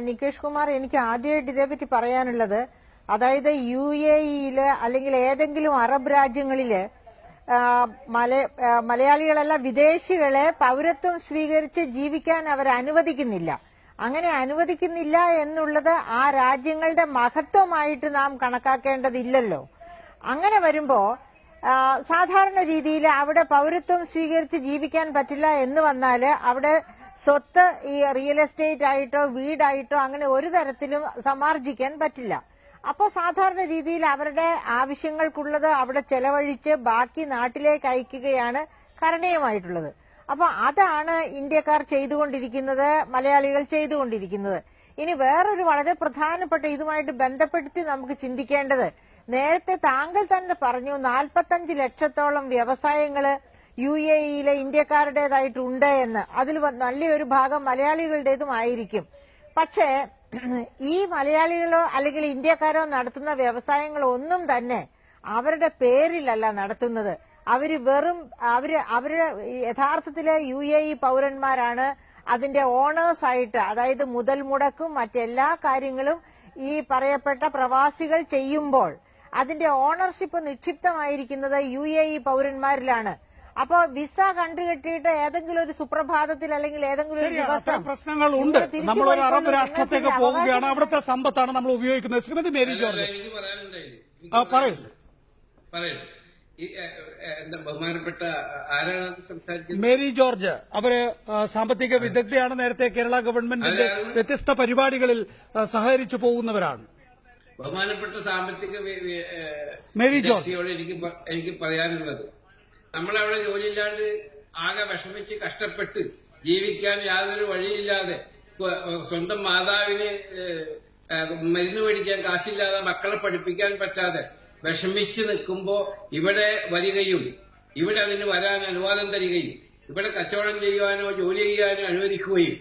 നികേഷ് കുമാർ, എനിക്ക് ആദ്യമായിട്ട് ഇതേപറ്റി പറയാനുള്ളത്, അതായത് UAE അല്ലെങ്കിൽ ഏതെങ്കിലും അറബ് രാജ്യങ്ങളില് മലയാളികളല്ല വിദേശികളെ പൗരത്വം സ്വീകരിച്ച് ജീവിക്കാൻ അവർ അനുവദിക്കുന്നില്ല. അങ്ങനെ അനുവദിക്കുന്നില്ല എന്നുള്ളത് ആ രാജ്യങ്ങളുടെ മഹത്വമായിട്ട് നാം കണക്കാക്കേണ്ടതില്ലല്ലോ. അങ്ങനെ വരുമ്പോ സാധാരണ രീതിയിൽ അവിടെ പൗരത്വം സ്വീകരിച്ച് ജീവിക്കാൻ പറ്റില്ല എന്ന് വന്നാല് അവിടെ സ്വത്ത് ഈ റിയൽ എസ്റ്റേറ്റ് ആയിട്ടോ വീടായിട്ടോ അങ്ങനെ ഒരു തരത്തിലും സമാർജിക്കാൻ പറ്റില്ല. അപ്പോ സാധാരണ രീതിയിൽ അവരുടെ ആവശ്യങ്ങൾക്കുള്ളത് അവിടെ ചെലവഴിച്ച് ബാക്കി നാട്ടിലേക്ക് അയക്കുകയാണ് കരണീയമായിട്ടുള്ളത്. അപ്പൊ അതാണ് ഇന്ത്യക്കാർ ചെയ്തുകൊണ്ടിരിക്കുന്നത്, മലയാളികൾ ചെയ്തുകൊണ്ടിരിക്കുന്നത്. ഇനി വേറൊരു വളരെ പ്രധാനപ്പെട്ട ഇതുമായിട്ട് ബന്ധപ്പെടുത്തി നമുക്ക് ചിന്തിക്കേണ്ടത്, നേരത്തെ താങ്കൾ തന്നെ പറഞ്ഞു 45 ലക്ഷത്തോളം വ്യവസായങ്ങള് UAE ഇന്ത്യക്കാരുടേതായിട്ടുണ്ട് എന്ന്. അതിൽ നല്ലൊരു ഭാഗം മലയാളികളുടേതും ആയിരിക്കും. പക്ഷേ ഈ മലയാളികളോ അല്ലെങ്കിൽ ഇന്ത്യക്കാരോ നടത്തുന്ന വ്യവസായങ്ങളൊന്നും തന്നെ അവരുടെ പേരിലല്ല നടത്തുന്നത്. അവര് യഥാർത്ഥത്തിലെ UAE പൗരന്മാരാണ്. അതിന്റെ ഓണേഴ്സ് ആയിട്ട്, അതായത് മുതൽ മുടക്കും മറ്റെല്ലാ കാര്യങ്ങളും ഈ പറയപ്പെട്ട പ്രവാസികൾ ചെയ്യുമ്പോൾ അതിന്റെ ഓണർഷിപ്പ് നിക്ഷിപ്തമായിരിക്കുന്നത് UAE പൗരന്മാരിലാണ്. അപ്പോ വിസ കണ്ടുകെട്ടിയിട്ട് ഏതെങ്കിലും ഒരു സുപ്രഭാതത്തിൽ അല്ലെങ്കിൽ ഏതെങ്കിലും ഒരു ദിവസം പ്രശ്നങ്ങൾ ഉണ്ട്. നമ്മൾ ഒരു അറബ് രാഷ്ട്രത്തേക്ക് പോവുകയാണ്, അവിടുത്തെ സമ്പത്താണ് നമ്മൾ ഉപയോഗിക്കുന്നത്. ശ്രീമതി മേരി ജോർജ് പറയൂ. ബഹുമാനപ്പെട്ട ആരാണ് സംസാരിച്ചത്? Mary George. അവര് സാമ്പത്തിക വിദഗ്ധയാണ്. നേരത്തെ കേരള ഗവൺമെന്റിന്റെ വ്യത്യസ്ത പരിപാടികളിൽ സഹകരിച്ചു പോകുന്നവരാണ്. ബഹുമാനപ്പെട്ട സാമ്പത്തിക മേരി ജോർജ്, എനിക്ക് പറയാനുള്ളത്, നമ്മളവിടെ ജോലിയില്ലാണ്ട് ആകെ വിഷമിച്ച് കഷ്ടപ്പെട്ട് ജീവിക്കാൻ യാതൊരു വഴിയില്ലാതെ, സ്വന്തം മാതാവിന് മരുന്ന് മേടിക്കാൻ കാശില്ലാതെ, മക്കളെ പഠിപ്പിക്കാൻ പറ്റാതെ വിഷമിച്ച് നിൽക്കുമ്പോ ഇവിടെ വരികയും ഇവിടെ അതിന് വരാൻ അനുവാദം തരികയും ഇവിടെ കച്ചവടം ചെയ്യുവാനോ ജോലി ചെയ്യാനോ അനുവദിക്കുകയും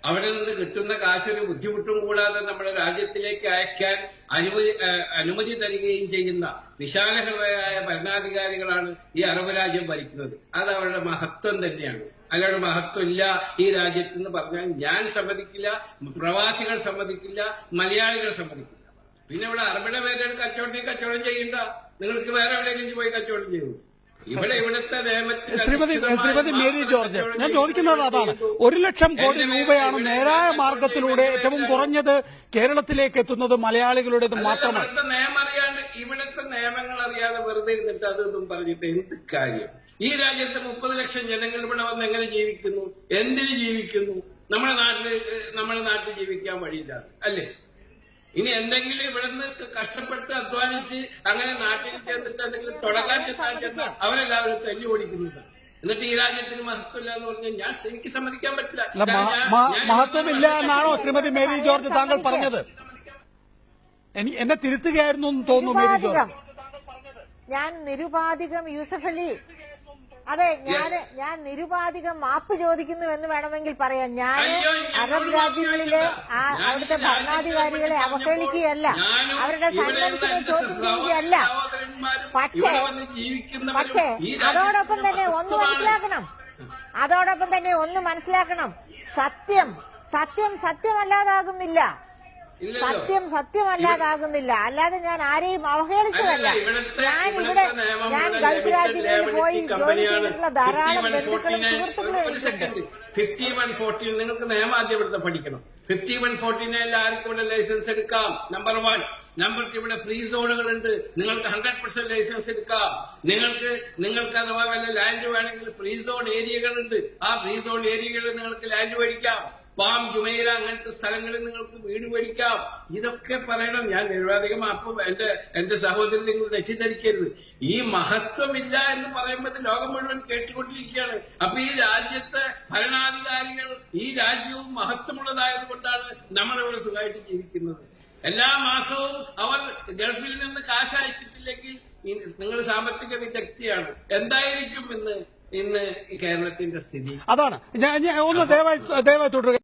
അവിടെ നിന്ന് കിട്ടുന്ന കാശൊരു ബുദ്ധിമുട്ടും കൂടാതെ നമ്മുടെ രാജ്യത്തിലേക്ക് അയക്കാൻ അനുമതി തരികയും ചെയ്യുന്ന വിശാലഹൃദയായ ഭരണാധികാരികളാണ് ഈ അറബ് രാജ്യം ഭരിക്കുന്നത്. അത് അവരുടെ മഹത്വം തന്നെയാണ്. അല്ലാതെ മഹത്വം ഇല്ല ഈ രാജ്യത്തെന്ന് പറഞ്ഞാൽ ഞാൻ സമ്മതിക്കില്ല, പ്രവാസികൾ സമ്മതിക്കില്ല, മലയാളികൾ സമ്മതിക്കില്ല. പിന്നെ ഇവിടെ അറബിയുടെ പേരാണ് കച്ചവടം ചെയ്യണ്ട, നിങ്ങൾക്ക് വേറെ എവിടെയെങ്കിലും പോയി കച്ചവടം ചെയ്യൂ. ഇവിടുത്തെ നിയമത്തിൽ ശ്രീമതി മേരി ജോർജ്, ഞാൻ ചോദിക്കുന്നത് അതാണ്. 1 ലക്ഷം കോടി രൂപയാണ് നേരായ മാർഗത്തിലൂടെ ഏറ്റവും കുറഞ്ഞത് കേരളത്തിലേക്ക് എത്തുന്നത് മലയാളികളുടേത് മാത്രമാണ്. ഇവിടുത്തെ നിയമങ്ങൾ അറിയാതെ വെറുതെ ഇരുന്നിട്ട് അതൊന്നും പറഞ്ഞിട്ട് എന്ത് കാര്യം? ഈ രാജ്യത്ത് 30 ലക്ഷം ജനങ്ങൾ ഇവിടെ വന്ന് എങ്ങനെ ജീവിക്കുന്നു, എന്തിന് ജീവിക്കുന്നു? നമ്മുടെ നാട്ടിൽ ജീവിക്കാൻ വഴിയില്ല അല്ലേ? ഇനി എന്തെങ്കിലും ഇവിടുന്ന് കഷ്ടപ്പെട്ട് അധ്വാനിച്ച് അങ്ങനെ നാട്ടിൽ ചെന്നിട്ട് എന്തെങ്കിലും തുടങ്ങാൻ ചെന്നാൽ അവരെല്ലാവരും തല്ലി ഓടിക്കുന്നത്. എന്നിട്ട് ഈ രാജ്യത്തിന് മഹത്വമില്ല എന്ന് പറഞ്ഞാൽ എനിക്ക് സമ്മതിക്കാൻ പറ്റില്ല. മഹത്വമില്ല എന്നാണോ ശ്രീമതി മേരി ജോർജ് താങ്കൾ പറഞ്ഞത്? എന്നെ തിരുത്തുകയായിരുന്നു എന്ന് തോന്നുന്നു മേരി ജോർജ്. ഞാൻ നിരുപാധികം യൂസഫ് അലി, അതെ, ഞാൻ നിരുപാധികം മാപ്പ് ചോദിക്കുന്നു എന്ന് വേണമെങ്കിൽ പറയാം. ഞാൻ അറബ് രാജ്യങ്ങളിലെ അവിടുത്തെ ഭരണാധികാരികളെ അവഹേളിക്കുകയല്ല, അവരുടെ സന്മനസ്സിനെ ചോദ്യം ചെയ്യുകയല്ല. പക്ഷേ അതോടൊപ്പം തന്നെ ഒന്ന് മനസ്സിലാക്കണം, സത്യമല്ലാതാകുന്നില്ല. സത്യമല്ലാതാകുന്നില്ല. അല്ലാതെ ഞാൻ ആരെയും അവഹേളിച്ചതല്ല. ഞാൻ ഗൾഫ് രാജ്യങ്ങളിൽ പോയി ജോലി ചെയ്തിട്ടുള്ള ധാരാളം ബന്ധുക്കളും സുഹൃത്തുക്കളും. 5114 നിങ്ങൾക്ക് നിയമം ആദ്യം ഇവിടുത്തെ പഠിക്കണം. 5114 ആർക്കും ഇവിടെ ലൈസൻസ് എടുക്കാം, നമ്പർ 1. നമ്പർ 2, ഇവിടെ ഫ്രീ സോണുകളുണ്ട്, നിങ്ങൾക്ക് 100% ലൈസൻസ് എടുക്കാം. നിങ്ങൾക്ക് അഥവാ വല്ല ലാൻഡ് വേണമെങ്കിൽ ഫ്രീ സോൺ ഏരിയകളുണ്ട്, ആ ഫ്രീ സോൺ ഏരിയകളിൽ നിങ്ങൾക്ക് ലാൻഡ് മേടിക്കാം. പാം, ജുമൈറ അങ്ങനത്തെ സ്ഥലങ്ങളിൽ നിങ്ങൾക്ക് വീട് മേടിക്കാം. ഇതൊക്കെ പറയണം. ഞാൻ നിരവധികം അപ്പം എന്റെ സഹോദരൻ നിങ്ങൾ തെറ്റിദ്ധരിക്കരുത്. ഈ മഹത്വമില്ല എന്ന് പറയുമ്പോൾ ലോകം മുഴുവൻ കേട്ടുകൊണ്ടിരിക്കുകയാണ്. അപ്പൊ ഈ രാജ്യത്തെ ഭരണാധികാരികൾ ഈ രാജ്യവും മഹത്വമുള്ളതായത് കൊണ്ടാണ് നമ്മളിവിടെ സുഖമായിട്ട് ജീവിക്കുന്നത്. എല്ലാ മാസവും അവർ ഗൾഫിൽ നിന്ന് കാശ് അയച്ചിട്ടില്ലെങ്കിൽ നിങ്ങൾ സാമ്പത്തിക വിദഗ്ധയാണ്. എന്തായിരിക്കും ഇന്ന് കേരളത്തിന്റെ സ്ഥിതി? അതാണ് ഒന്ന് ദയവായി തുടരുക.